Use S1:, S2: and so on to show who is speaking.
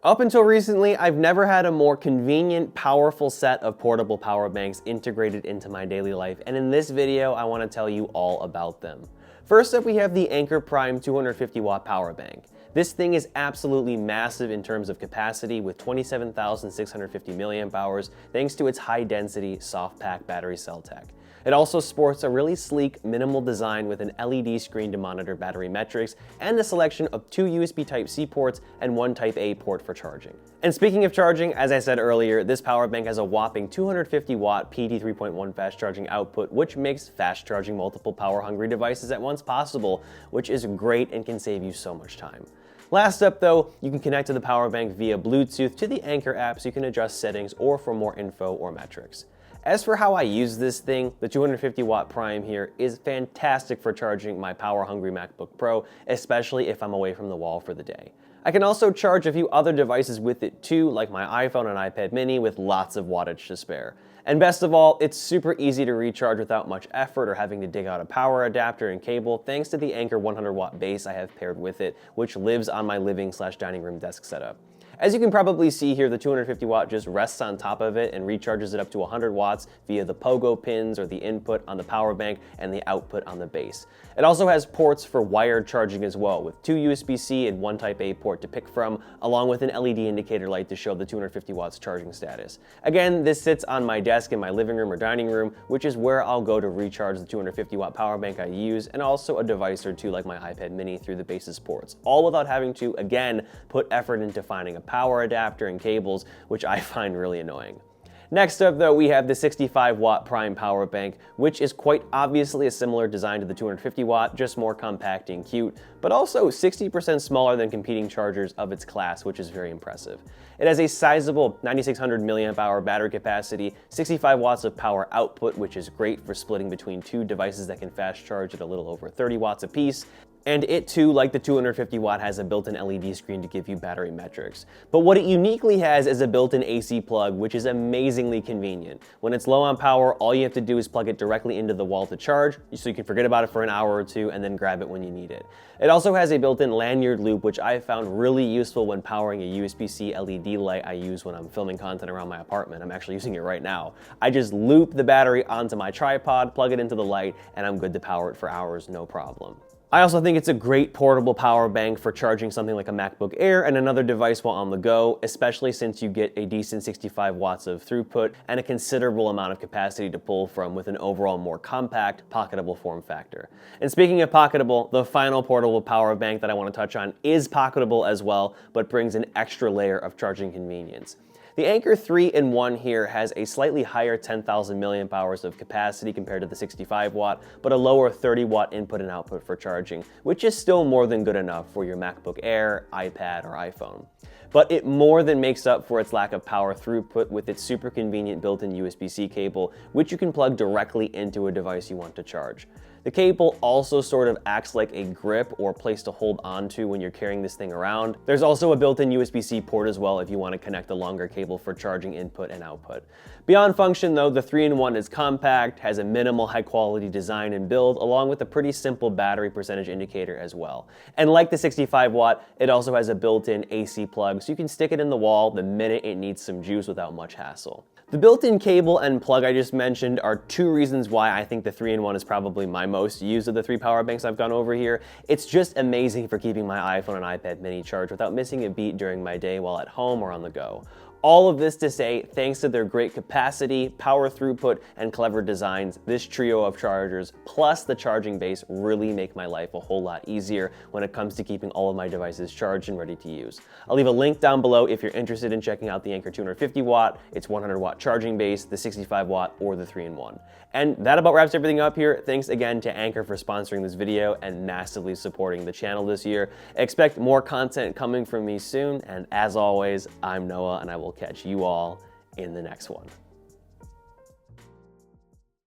S1: Up until recently, I've never had a more convenient, powerful set of portable power banks integrated into my daily life, and in this video, I want to tell you all about them. First up, we have the Anker Prime 250 watt power bank. This thing is absolutely massive in terms of capacity with 27,650 milliamp hours thanks to its high density, soft pack battery cell tech. It also sports a really sleek, minimal design with an LED screen to monitor battery metrics and a selection of 2 USB Type-C ports and 1 Type-A port for charging. And speaking of charging, as I said earlier, this power bank has a whopping 250 watt PD 3.1 fast charging output, which makes fast charging multiple power-hungry devices at once possible, which is great and can save you so much time. Last up though, you can connect to the power bank via Bluetooth to the Anker app so you can adjust settings or for more info or metrics. As for how I use this thing, the 250 watt Prime here is fantastic for charging my power-hungry MacBook Pro, especially if I'm away from the wall for the day. I can also charge a few other devices with it too, like my iPhone and iPad mini with lots of wattage to spare. And best of all, it's super easy to recharge without much effort or having to dig out a power adapter and cable thanks to the Anker 100 watt base I have paired with it, which lives on my living/dining room desk setup. As you can probably see here, the 250 watt just rests on top of it and recharges it up to 100 watts via the pogo pins or the input on the power bank and the output on the base. It also has ports for wired charging as well, with 2 USB-C and 1 Type-A port to pick from, along with an LED indicator light to show the 250 watts charging status. Again, this sits on my desk in my living room or dining room, which is where I'll go to recharge the 250 watt power bank I use, and also a device or two like my iPad mini through the base's ports, all without having to, again, put effort into finding a power adapter and cables, which I find really annoying. Next up though, we have the 65 watt Prime power bank, which is quite obviously a similar design to the 250 watt, just more compact and cute, but also 60% smaller than competing chargers of its class, which is very impressive. It has a sizable 9600 milliamp hour battery capacity, 65 watts of power output, which is great for splitting between 2 devices that can fast charge at a little over 30 watts apiece. And it too, like the 250 watt, has a built-in LED screen to give you battery metrics. But what it uniquely has is a built-in AC plug, which is amazingly convenient. When it's low on power, all you have to do is plug it directly into the wall to charge, so you can forget about it for an hour or two and then grab it when you need it. It also has a built-in lanyard loop, which I found really useful when powering a USB-C LED light I use when I'm filming content around my apartment. I'm actually using it right now. I just loop the battery onto my tripod, plug it into the light, and I'm good to power it for hours, no problem. I also think it's a great portable power bank for charging something like a MacBook Air and another device while on the go, especially since you get a decent 65 watts of throughput and a considerable amount of capacity to pull from with an overall more compact, pocketable form factor. And speaking of pocketable, the final portable power bank that I want to touch on is pocketable as well, but brings an extra layer of charging convenience. The Anker 3-in-1 here has a slightly higher 10,000 milliamp hours of capacity compared to the 65 watt, but a lower 30 watt input and output for charging, which is still more than good enough for your MacBook Air, iPad, or iPhone. But it more than makes up for its lack of power throughput with its super convenient built-in USB-C cable, which you can plug directly into a device you want to charge. The cable also sort of acts like a grip or place to hold onto when you're carrying this thing around. There's also a built-in USB-C port as well if you want to connect a longer cable for charging input and output. Beyond function though, the 3-in-1 is compact, has a minimal high-quality design and build, along with a pretty simple battery percentage indicator as well. And like the 65 watt, it also has a built-in AC plug, so you can stick it in the wall the minute it needs some juice without much hassle. The built-in cable and plug I just mentioned are 2 reasons why I think the 3-in-1 is probably my most used of the 3 power banks I've gone over here. It's just amazing for keeping my iPhone and iPad mini charged without missing a beat during my day while at home or on the go. All of this to say, thanks to their great capacity, power throughput, and clever designs, this trio of chargers, plus the charging base, really make my life a whole lot easier when it comes to keeping all of my devices charged and ready to use. I'll leave a link down below if you're interested in checking out the Anker 250 watt, its 100 watt charging base, the 65 watt, or the 3-in-1. And that about wraps everything up here. Thanks again to Anker for sponsoring this video and massively supporting the channel this year. Expect more content coming from me soon, and as always, I'm Noah, and I will catch you all in the next one.